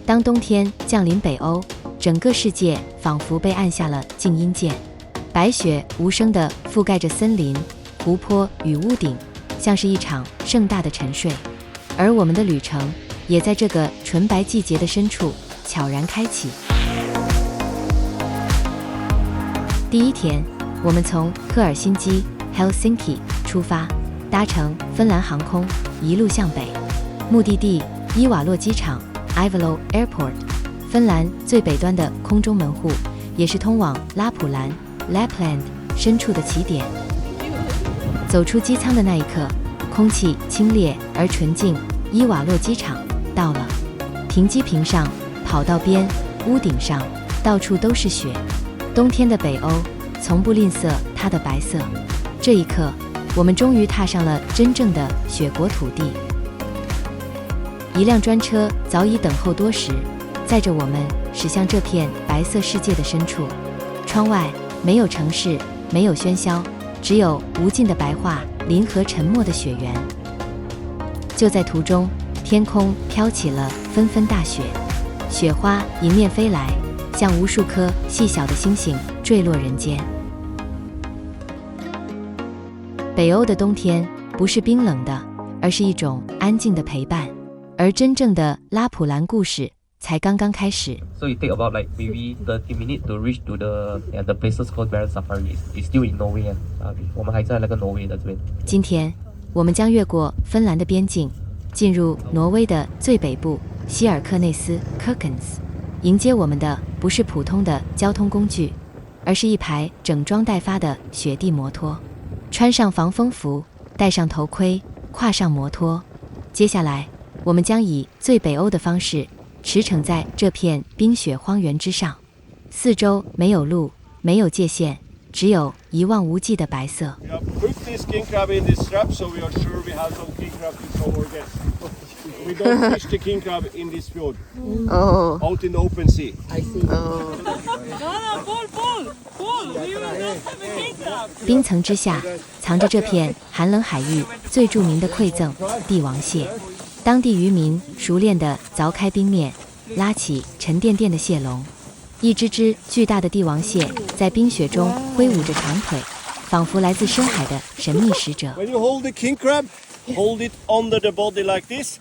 当冬天降临北欧，整个世界仿佛被按下了静音键，白雪无声地覆盖着森林、湖泊与屋顶，像是一场盛大的沉睡。而我们的旅程也在这个纯白季节的深处悄然开启。第一天，我们从赫尔辛基 Helsinki 出发，搭乘芬兰航空一路向北，目的地伊瓦洛机场 Ivalo Airport， 芬兰最北端的空中门户，也是通往拉普兰 Lapland 深处的起点。走出机舱的那一刻，空气清冽而纯净，伊瓦洛机场到了。停机坪上、跑道边、屋顶上，到处都是雪。冬天的北欧从不吝啬它的白色。这一刻，我们终于踏上了真正的雪国土地。一辆专车早已等候多时，载着我们驶向这片白色世界的深处。窗外没有城市，没有喧嚣，只有无尽的白桦林和沉默的雪原。就在途中，天空飘起了纷纷大雪，雪花迎面飞来，像无数颗细小的星星坠落人间。北欧的冬天不是冰冷的，而是一种安静的陪伴。而真正的拉普兰故事才刚刚开始。So it take about like maybe 30 minutes to reach to the places called Barents Safari. It's still in Norway. 我们还在那个挪威的这边。今天我们将越过芬兰的边境，进入挪威的最北部希尔克内斯 Kirkenes。迎接我们的不是普通的交通工具，而是一排整装待发的雪地摩托。穿上防风服，戴上头盔，跨上摩托。接下来我们将以最北欧的方式驰骋在这片冰雪荒原之上，四周没有路，没有界限，只有一望无际的白色。We don't fish the king crab in this fjord. Oh. Out in the open sea. I see. Oh. No, pull. We will not have a king crab. 冰层之下藏着这片寒冷海域最著名的馈赠帝王蟹。当地渔民熟练地凿开冰面，拉起沉甸甸的蟹笼。一只只巨大的帝王蟹在冰雪中挥舞着长腿，仿佛来自深海的神秘使者。When you hold the king crab, hold it under the body like this,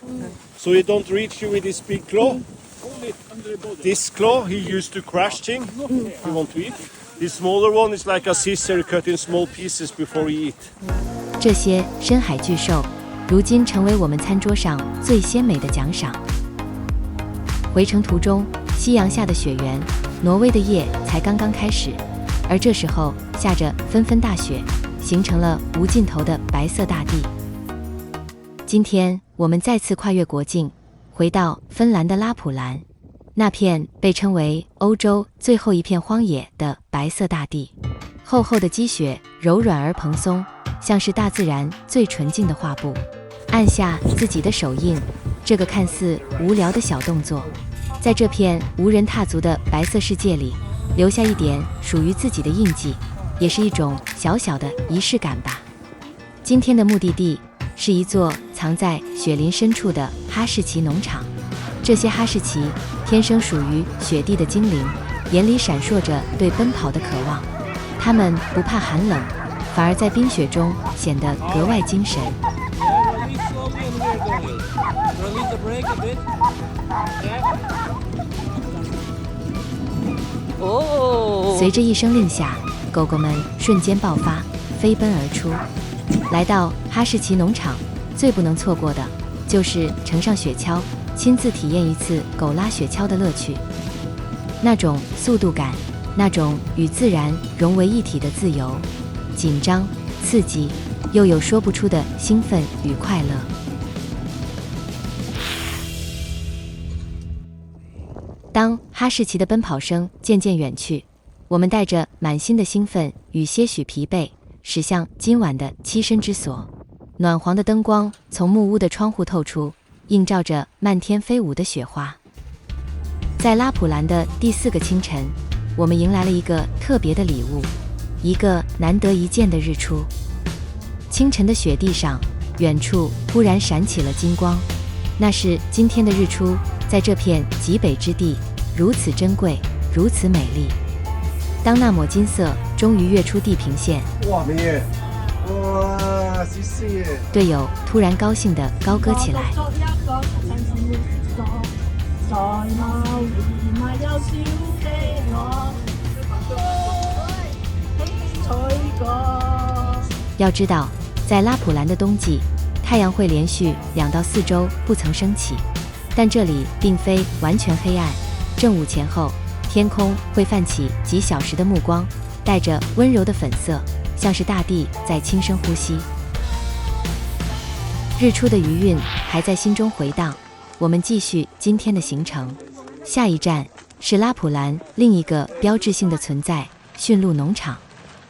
so he don't reach you with his big claw. Hold it under the body. This claw he used to crush thing if you want to eat. The smaller one is like a scissor cut in small pieces before you eat. 这些深海巨兽如今成为我们餐桌上最鲜美的奖赏。回程途中，夕阳下的雪原，挪威的夜才刚刚开始，而这时候下着纷纷大雪，形成了无尽头的白色大地。今天我们再次跨越国境，回到芬兰的拉普兰，那片被称为欧洲最后一片荒野的白色大地。厚厚的积雪柔软而蓬松，像是大自然最纯净的画布。按下自己的手印，这个看似无聊的小动作，在这片无人踏足的白色世界里，留下一点属于自己的印记，也是一种小小的仪式感吧。今天的目的地是一座藏在雪林深处的哈士奇农场。这些哈士奇天生属于雪地的精灵，眼里闪烁着对奔跑的渴望。它们不怕寒冷，反而在冰雪中显得格外精神。随着一声令下，狗狗们瞬间爆发，飞奔而出。来到哈士奇农场，最不能错过的就是乘上雪橇，亲自体验一次狗拉雪橇的乐趣。那种速度感，那种与自然融为一体的自由，紧张、刺激，又有说不出的兴奋与快乐。当哈士奇的奔跑声渐渐远去，我们带着满心的兴奋与些许疲惫，驶向今晚的栖身之所。暖黄的灯光从木屋的窗户透出，映照着漫天飞舞的雪花。在拉普兰的第4个清晨，我们迎来了一个特别的礼物，一个难得一见的日出。清晨的雪地上，远处忽然闪起了金光，那是今天的日出在这片极北之地，如此珍贵，如此美丽。当那抹金色终于跃出地平线，哇，美耶！哇，谢谢。队友突然高興地高歌起來。要知道，在拉普兰的冬季，太阳会连续2到4周不曾升起，但这里并非完全黑暗。正午前后，天空会泛起几小时的目光，带着温柔的粉色，像是大地在轻声呼吸。日出的余韵还在心中回荡，我们继续今天的行程。下一站是拉普兰另一个标志性的存在——驯鹿农场。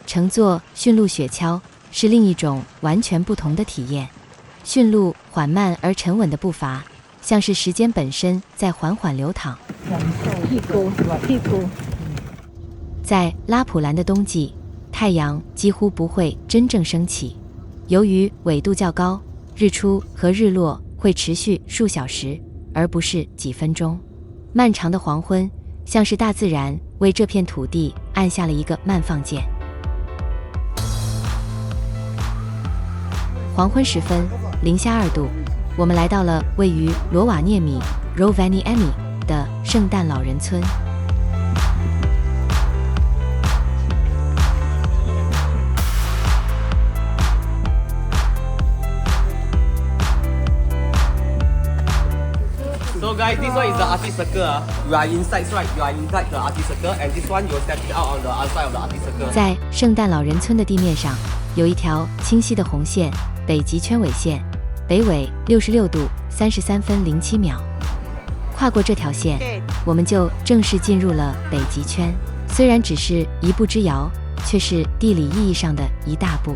乘坐驯鹿雪橇是另一种完全不同的体验。驯鹿缓慢而沉稳的步伐，像是时间本身在缓缓流淌。在拉普兰的冬季，太阳几乎不会真正升起，由于纬度较高，日出和日落会持续数小时，而不是几分钟。漫长的黄昏，像是大自然为这片土地按下了一个慢放键。黄昏时分，零下2度，我们来到了位于罗瓦涅米 Rovaniemi 的圣诞老人村。So guys, this one is the artist circle. You are inside, right? You are inside the artist circle, and this one you're stepping out on the outside of the artist circle. 在圣诞老人村的地面上，有一条清晰的红线，北极圈纬线，北纬66度33分07秒。跨过这条线，我们就正式进入了北极圈。虽然只是一步之遥，却是地理意义上的一大步。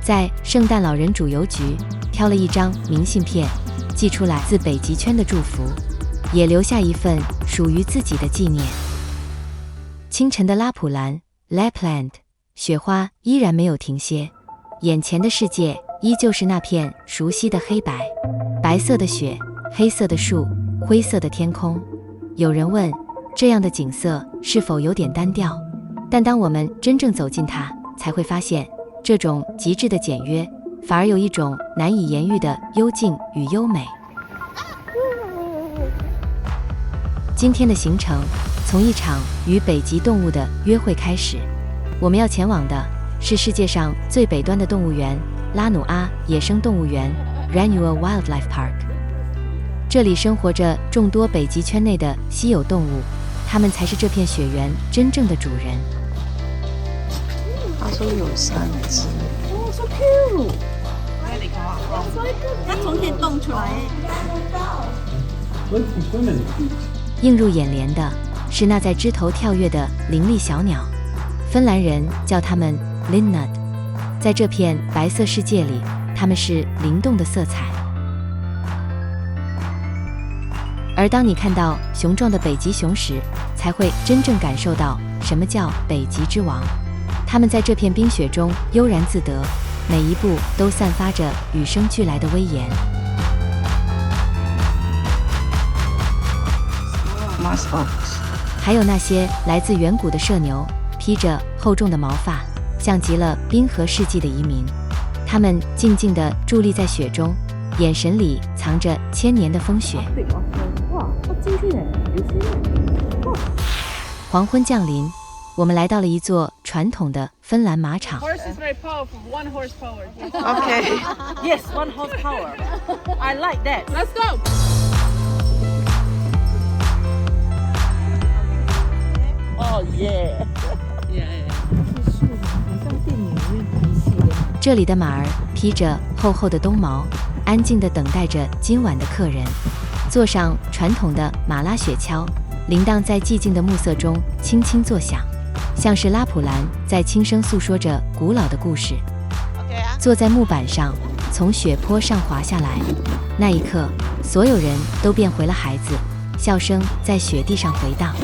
在圣诞老人主邮局挑了一张明信片，寄出来自北极圈的祝福，也留下一份属于自己的纪念。清晨的拉普兰 Lapland， 雪花依然没有停歇，眼前的世界依旧是那片熟悉的黑白，白色的雪，黑色的树，灰色的天空。有人问，这样的景色是否有点单调？但当我们真正走进它，才会发现，这种极致的简约，反而有一种难以言喻的幽静与优美。今天的行程从一场与北极动物的约会开始，我们要前往的是世界上最北端的动物园——拉努阿野生动物园 （Ranua Wildlife Park）。这里生活着众多北极圈内的稀有动物，它们才是这片雪原真正的主人。他说有3只。So cute！ 一从天洞出来。映入眼帘的是那在枝头跳跃的伶俐小鸟，芬兰人叫它们 Linnud。在这片白色世界里，它们是灵动的色彩。而当你看到雄壮的北极熊时，才会真正感受到什么叫北极之王。它们在这片冰雪中悠然自得，每一步都散发着与生俱来的威严。还有那些来自远古的社牛，披着厚重的毛发，像极了冰河世纪的移民。它们静静地伫立在雪中，眼神里藏着1000年的风雪。黄昏降临，我们来到了一座传统的芬兰马场。Horse is very powerful. 1 horsepower. Okay. Yes, 1 horsepower. I like that. Let's go. Oh yeah. Yeah. 这里的马儿披着厚厚的冬毛，安静地等待着今晚的客人。坐上传统的马拉雪橇，铃铛在寂静的暮色中轻轻作响，像是拉普兰在轻声诉说着古老的故事。坐在木板上，从雪坡上滑下来，那一刻，所有人都变回了孩子，笑声在雪地上回荡。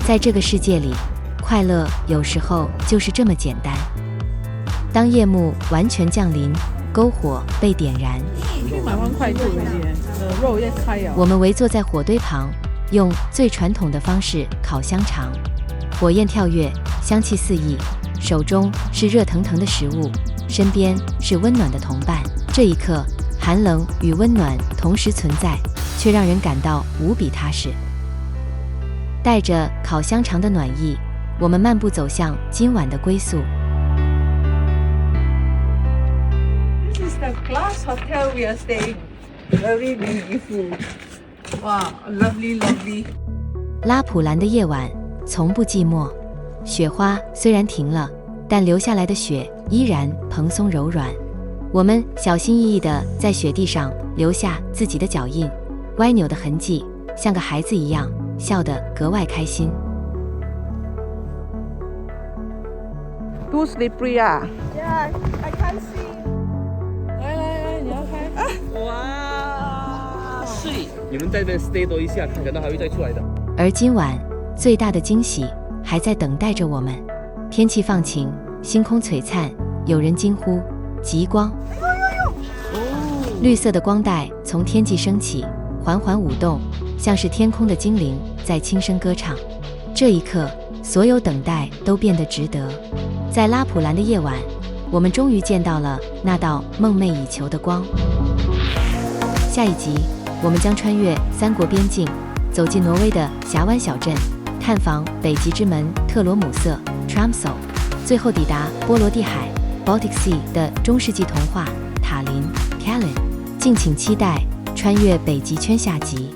在这个世界里，快乐有时候就是这么简单。当夜幕完全降临，篝火被点燃。买碗快做嘅嘢，肉一開啊！我们围坐在火堆旁，用最传统的方式烤香肠，火焰跳跃，香气四溢，手中是热腾腾的食物，身边是温暖的同伴。这一刻，寒冷与温暖同时存在，却让人感到无比踏实。带着烤香肠的暖意，我们漫步走向今晚的归宿。This is the glass hotel we are staying. Very beautiful. Wow, lovely, lovely. 拉普兰的夜晚从不寂寞，雪花虽然停了，但流下来的雪依然蓬松柔软。我们小心翼翼地在雪地上留下自己的脚印，歪扭的痕迹，像个孩子一样，笑得格外开心。Too slippery 啊！ Yeah, I can't see. 来，你要开。哇，睡，你们在这边 stay 多一下，可能还会再出来的。而今晚最大的惊喜还在等待着我们。天气放晴，星空璀璨，有人惊呼：极光！绿色的光带从天际升起，缓缓舞动，像是天空的精灵在轻声歌唱。这一刻，所有等待都变得值得。在拉普兰的夜晚，我们终于见到了那道梦寐以求的光。下一集，我们将穿越三国边境，走进挪威的峡湾小镇，探访北极之门特罗姆瑟 （Tromsø）， 最后抵达波罗的海 （Baltic Sea） 的中世纪童话塔林 （Tallinn）。敬请期待《穿越北极圈》下集。